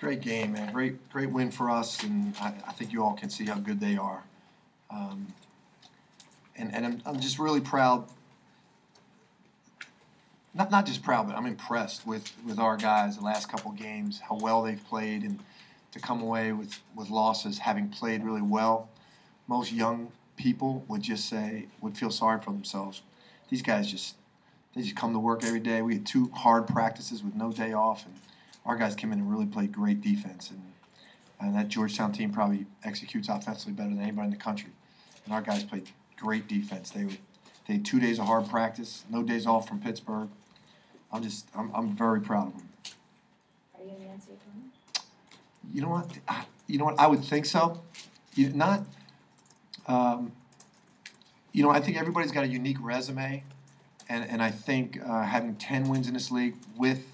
Great game, man. Great win for us, and I think you all can see how good they are. And I'm just really proud. Not just proud, but I'm impressed with our guys the last couple of games, how well they've played, and to come away with losses having played really well. Most young people would feel sorry for themselves. These guys they just come to work every day. We had 2 hard practices with no day off, and our guys came in and really played great defense. And that Georgetown team probably executes offensively better than anybody in the country. And our guys played great defense. They had 2 days of hard practice, no days off from Pittsburgh. I'm very proud of them. Are you in the NCAA tournament? You know what? I would think so. I think everybody's got a unique resume, and I think having 10 wins in this league with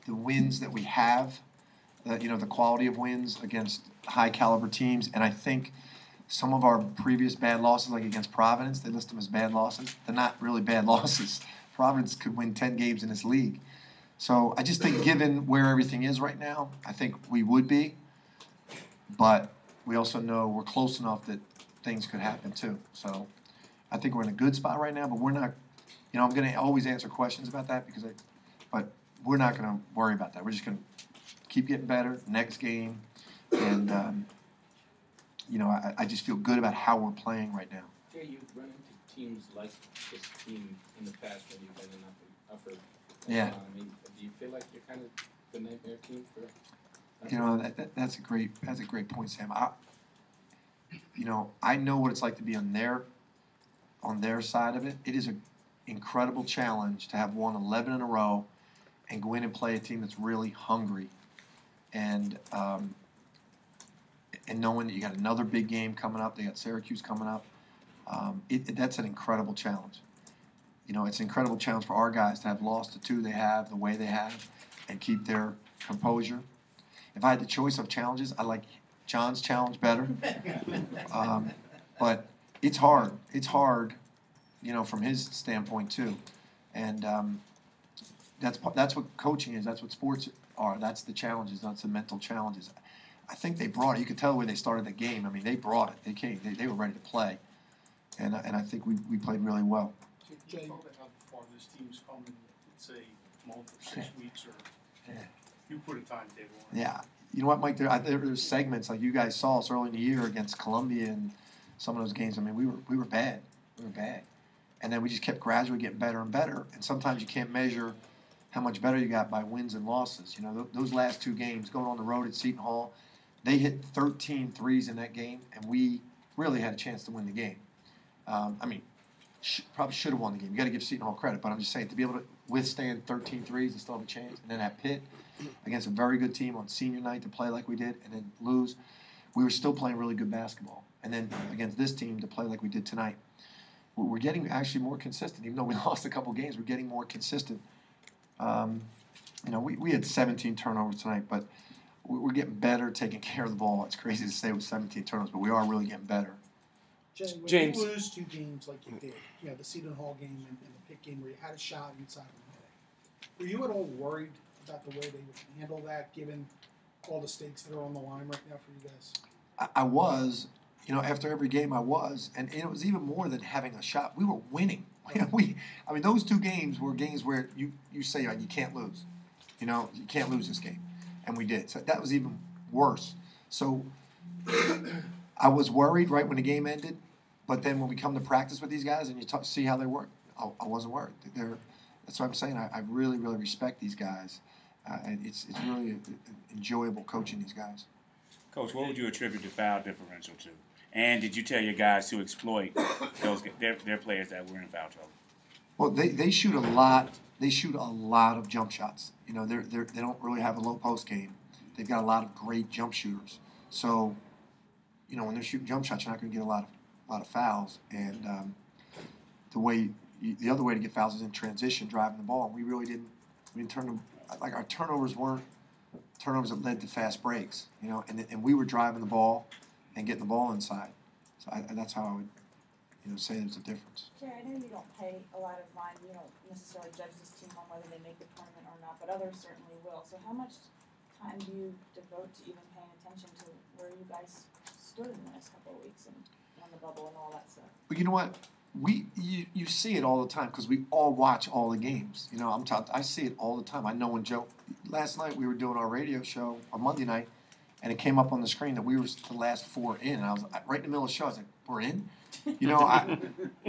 the wins that we have, the quality of wins against high caliber teams, and I think some of our previous bad losses, like against Providence, they list them as bad losses. They're not really bad losses. Providence could win 10 games in this league. So I just think given where everything is right now, I think we would be. But we also know we're close enough that things could happen too. So I think we're in a good spot right now, but we're not, I'm going to always answer questions about that but we're not going to worry about that. We're just going to keep getting better next game. And, I just feel good about how we're playing right now. Jay, you've run into teams like this team in the past when you've been in upper Yeah. I mean, do you feel like you're kind of the nightmare team for That's a great point, Sam. I know what it's like to be on their side of it. It is an incredible challenge to have won 11 in a row and go in and play a team that's really hungry, and knowing that you got another big game coming up, they got Syracuse coming up. That's an incredible challenge. It's an incredible challenge for our guys to have lost the 2 they have the way they have and keep their composure. If I had the choice of challenges, I like John's challenge better. But it's hard. It's hard, from his standpoint too. And that's what coaching is. That's what sports are. That's the challenges. That's the mental challenges. I think they brought it. You could tell where they started the game. I mean, they brought it. They came. They were ready to play. And I think we played really well. Jay, talk about how far this team's come in, let's say, a month or 6 weeks, or you put a timetable on it. Yeah. You know what, Mike? There's segments like you guys saw us early in the year against Columbia and some of those games. I mean, we were bad. We were bad. And then we just kept gradually getting better and better. And sometimes you can't measure how much better you got by wins and losses. Those last 2 games, going on the road at Seton Hall, they hit 13 threes in that game, and we really had a chance to win the game. Probably should have won the game. You got to give Seton Hall credit, but I'm just saying to be able to withstand 13 threes and still have a chance, and then at Pitt against a very good team on senior night to play like we did, and then lose, we were still playing really good basketball. And then against this team to play like we did tonight, we're getting actually more consistent. Even though we lost a couple games, we're getting more consistent. We had 17 turnovers tonight, but we're getting better taking care of the ball. It's crazy to say with 17 turnovers, but we are really getting better. Jay, when James. you lose 2 games like you did, the Seton Hall game and the Pitt game where you had a shot inside the net, were you at all worried about the way they would handle that, given all the stakes that are on the line right now for you guys? I was, after every game I was, and it was even more than having a shot. We were winning. Those 2 games were games where you say you can't lose. You can't lose this game, and we did. So that was even worse. So I was worried right when the game ended, but then when we come to practice with these guys and you see how they work, I wasn't worried. That's what I'm saying. I really, really respect these guys, and it's really enjoyable coaching these guys. Coach, what would you attribute the foul differential to? And did you tell your guys to exploit their players that were in foul trouble? Well, they shoot a lot. They shoot a lot of jump shots. They don't really have a low post game. They've got a lot of great jump shooters. So, when they're shooting jump shots, you're not going to get a lot of fouls. And the other way to get fouls is in transition, driving the ball. And we really didn't. We didn't turn them. Like our turnovers weren't turnovers that led to fast breaks. And we were driving the ball and getting the ball inside. So that's how I would, say there's a difference. Jay, I know you don't pay a lot of mind. You don't necessarily judge this team on whether they make the tournament or not, but others certainly will. So how much time do you devote to even paying attention to where you guys stood in the last couple of weeks and on the bubble and all that stuff? But you know what? You see it all the time because we all watch all the games. You know, I see it all the time. I know when last night we were doing our radio show on Monday night, and it came up on the screen that we were the last 4 in. And I was right in the middle of the show. I was like, we're in? You know,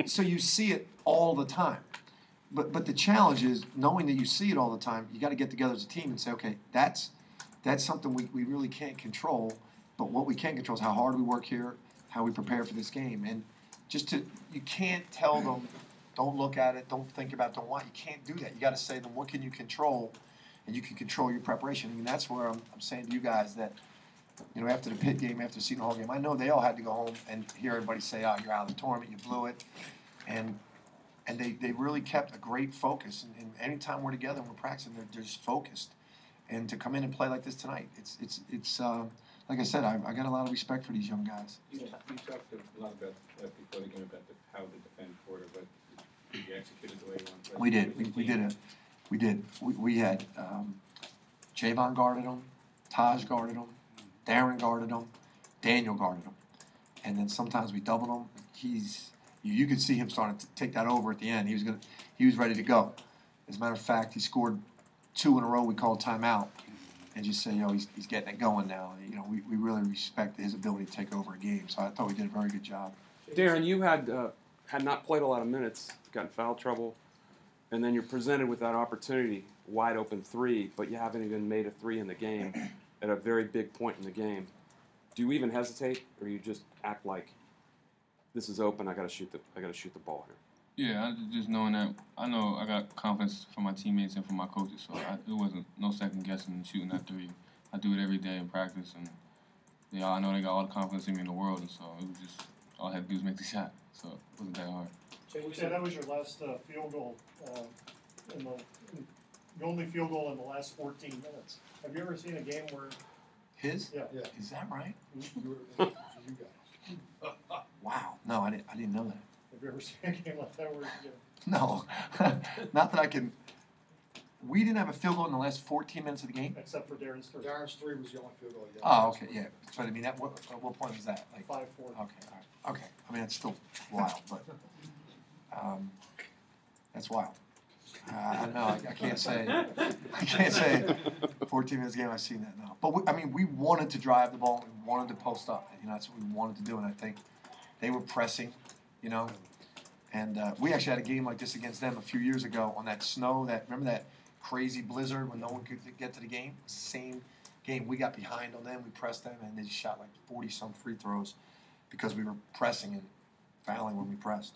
so you see it all the time. But the challenge is knowing that you see it all the time, you got to get together as a team and say, okay, that's something we really can't control. But what we can control is how hard we work here, how we prepare for this game. And you can't tell them, don't look at it, don't think about it, don't want. You can't do that. You got to say to them, what can you control? And you can control your preparation. I mean, that's where I'm saying to you guys that, you know, after the Pitt game, after the Seton Hall game, I know they all had to go home and hear everybody say, oh, you're out of the tournament, you blew it. And they really kept a great focus. And anytime we're together and we're practicing, they're just focused. And to come in and play like this tonight, it's like I said, I got a lot of respect for these young guys. You talked a lot about before the game about how to defend Porter, but you executed the way you wanted. We did. We did. We had JayVaughn guarded him, Taj guarded him, Darrun guarded him, Daniel guarded him, and then sometimes we doubled him. You could see him starting to take that over at the end. He was ready to go. As a matter of fact, he scored 2 in a row. We called timeout and just say, you know, he's getting it going now. You know, we really respect his ability to take over a game. So I thought we did a very good job. Darrun, you had not played a lot of minutes, got in foul trouble, and then you're presented with that opportunity, wide open 3, but you haven't even made a 3 in the game at a very big point in the game. Do you even hesitate, or you just act like this is open? I got to shoot the ball here. Yeah, just knowing that I know I got confidence from my teammates and from my coaches, so it wasn't no second guessing shooting that 3. I do it every day in practice, and yeah, I know they got all the confidence in me in the world, and so it was just all I had to do was make the shot, so it wasn't that hard. Yeah, that was your last field goal, the only field goal in the last 14 minutes. Have you ever seen a game where? His? Yeah. Is that right? You guys. Wow. No, I didn't know that. Have you ever seen a game like that where you No, not that I can. We didn't have a field goal in the last 14 minutes of the game. except for Darren's 3? Darren's 3 was the only field goal. Oh, okay, yeah. But I mean, at what point was that? Like 5-4. Okay, all right. Okay. I mean, it's still wild, but that's wild. No, I can't say. I can't say 14 minutes game. I've seen that now. But we wanted to drive the ball. We wanted to post up. You know, that's what we wanted to do. And I think they were pressing. You know, and we actually had a game like this against them a few years ago on that snow. Remember that crazy blizzard when no one could get to the game. Same game. We got behind on them. We pressed them, and they just shot like 40-some free throws because we were pressing and fouling when we pressed.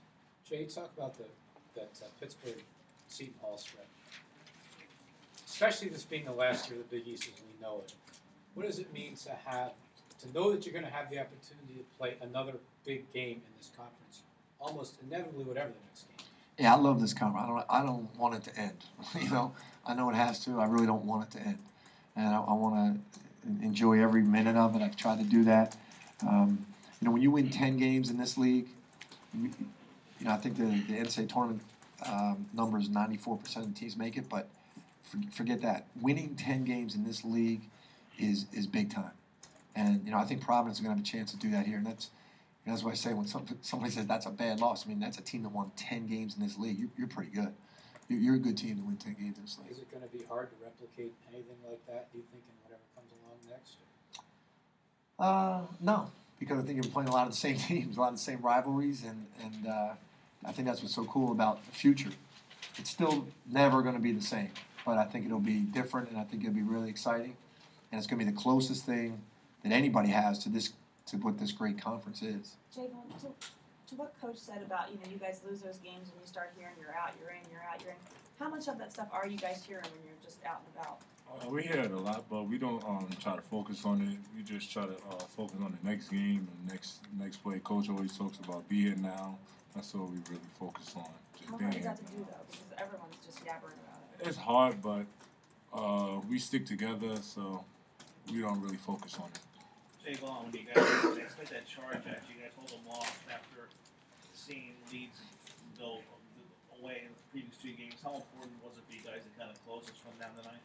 Jay, talk about that Pittsburgh Seton Hall stretch. Especially this being the last year of the Big East as we know it. What does it mean to know that you're going to have the opportunity to play another big game in this conference, almost inevitably whatever the next game? Yeah, I love this conference. I don't want it to end. You know, I know it has to. I really don't want it to end, and I want to enjoy every minute of it. I've tried to do that. You know, when you win 10 games in this league, you know, I think the NCAA tournament number is 94% of the teams make it, but forget that. Winning 10 games in this league is big time, and you know, I think Providence is going to have a chance to do that here, and that's why I say when somebody says that's a bad loss, I mean, that's a team that won 10 games in this league. You're pretty good. You're a good team to win 10 games in this league. Is it going to be hard to replicate anything like that, do you think, in whatever comes along next? No, because I think you're playing a lot of the same teams, a lot of the same rivalries, and I think that's what's so cool about the future. It's still never going to be the same, but I think it'll be different, and I think it'll be really exciting, and it's going to be the closest thing that anybody has to what this great conference is. JayVaughn, to what Coach said about, you know, you guys lose those games and you start hearing you're out, you're in, you're out, you're in. How much of that stuff are you guys hearing when you're just out and about? We hear it a lot, but we don't try to focus on it. We just try to focus on the next game and next play. Coach always talks about be here now. That's all we really focus on. Just How hard is that to do, though? Because everyone's just yabbering about it. It's hard, but we stick together, so we don't really focus on it. JayVaughn, when you guys expect that charge after you guys hold them off after seeing leads go away in the previous 2 games, how important was it for you guys to kind of close this one down tonight?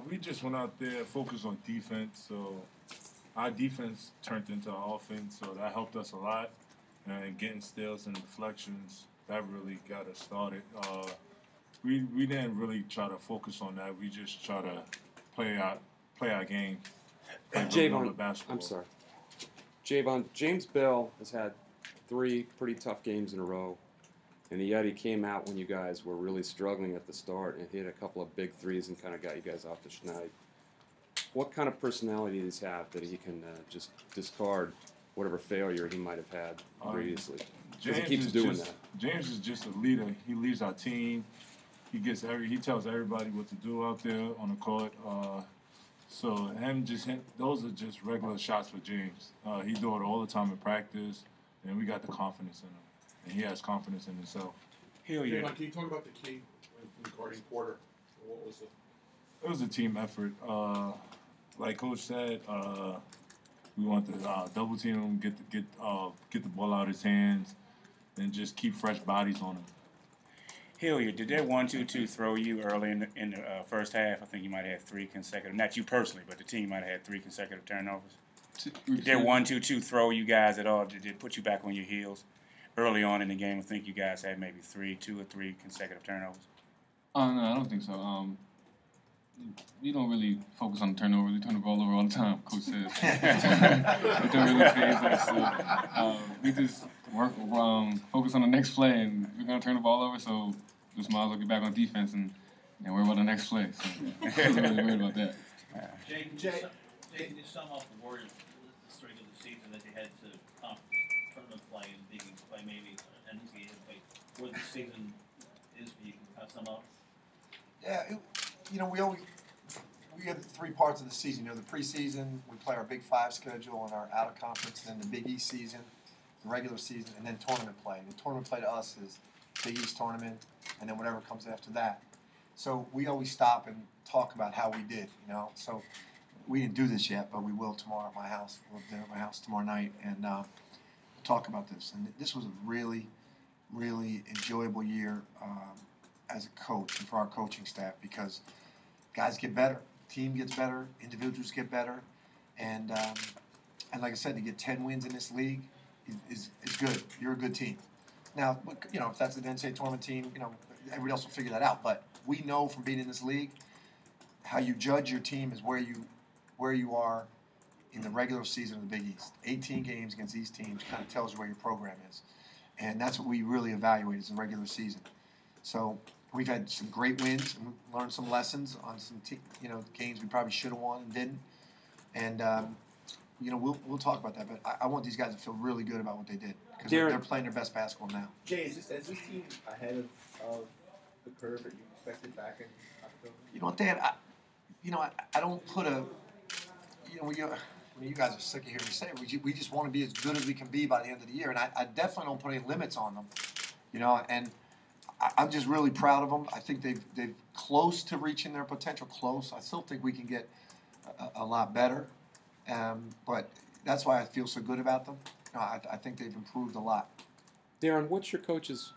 We just went out there, focused on defense. So our defense turned into our offense, so that helped us a lot. And getting steals and deflections, that really got us started. We didn't really try to focus on that. We just try to play our game. JayVaughn, I'm sorry. JayVaughn, James Bell has had 3 pretty tough games in a row, and yet he came out when you guys were really struggling at the start and hit a couple of big threes and kind of got you guys off the schneid. What kind of personality does he have that he can just discard whatever failure he might have had previously? Because he keeps doing that. James is just a leader. He leads our team. He tells everybody what to do out there on the court. So those are just regular shots for James. He do it all the time in practice, and we got the confidence in him, and he has confidence in himself. Hilliard. Can you talk about the key when guarding Porter? What was it? It was a team effort. Like Coach said, we want to double team him, get the ball out of his hands, and just keep fresh bodies on him. Hilliard, did that 1-2-2 throw you early in the first half? I think you might have had 3 consecutive, not you personally, but the team might have had 3 consecutive turnovers. Did that 1-2-2 throw you guys at all? Did it put you back on your heels early on in the game? I think you guys had maybe 2 or 3 consecutive turnovers. No, I don't think so. We don't really focus on the turnover. We turn the ball over all the time, Coach says. It don't really phase us. So, we just focus on the next play, and we're going to turn the ball over, so just might as well get back on defense and worry about the next play. So I'm not really worried about that. Jay, can you sum up the Warriors' streak of the season that they had to conference tournament play and Big East play, maybe NCAA play, where the season is, you can kind of sum up? Yeah, we have 3 parts of the season. The preseason, we play our Big 5 schedule and our out of conference, and then the Big East season, the regular season, and then tournament play. The tournament play to us is Big East tournament, and then whatever comes after that. So we always stop and talk about how we did. So we didn't do this yet, but we will tomorrow at my house. We'll have dinner at my house tomorrow night and talk about this. And this was a really, really enjoyable year as a coach and for our coaching staff, because guys get better, team gets better, individuals get better, and like I said, to get 10 wins in this league is good. You're a good team. Now, if that's an NCAA tournament team, everybody else will figure that out. But we know from being in this league, how you judge your team is where you are in the regular season of the Big East. 18 games against these teams kind of tells you where your program is, and that's what we really evaluate is the regular season. So we've had some great wins and learned some lessons on some games we probably should have won and didn't, and we'll talk about that. But I want these guys to feel really good about what they did, because they're playing their best basketball now. Jay, is this team ahead of the curve that you expected back in October? Dan, I don't put a you guys are sick of hearing me say it. We just want to be as good as we can be by the end of the year, and I definitely don't put any limits on them. And I'm just really proud of them. I think they've close to reaching their potential. Close. I still think we can get a lot better, but that's why I feel so good about them. I think they've improved a lot. Darrun, what's your coach's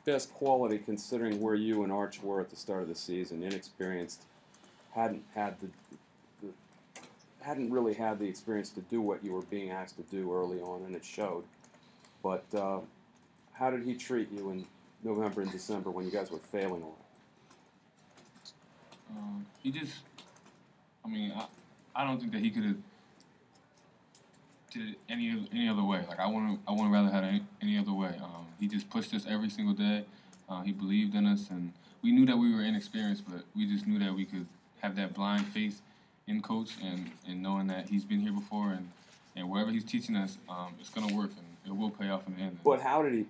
best quality considering where you and Arch were at the start of the season? Inexperienced, hadn't really had the experience to do what you were being asked to do early on, and it showed. But how did he treat you in November and December when you guys were failing a lot? I don't think that he could have did it any other way. Like I wouldn't rather have it any other way. He just pushed us every single day. He believed in us, and we knew that we were inexperienced, but we just knew that we could have that blind faith in Coach and knowing that he's been here before and wherever he's teaching us, it's gonna work and it will pay off in the end. But how did he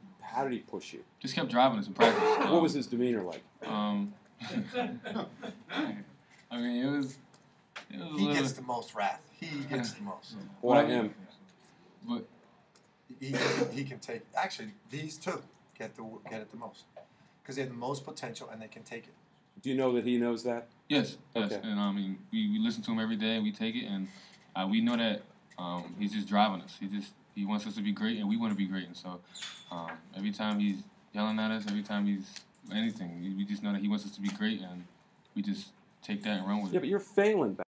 push you? Just kept driving us in practice. What was his demeanor like? It was he gets the most wrath. He gets the most. Why him? But he can take. Actually, these two get it the most because they have the most potential and they can take it. Do you know that he knows that? Yes. Okay. And we listen to him every day. We take it, and we know that he's just driving us. He wants us to be great, and we want to be great. And so every time he's yelling at us, every time he's anything, we just know that he wants us to be great, and we just take that and run with Yeah, it. but you're failing back.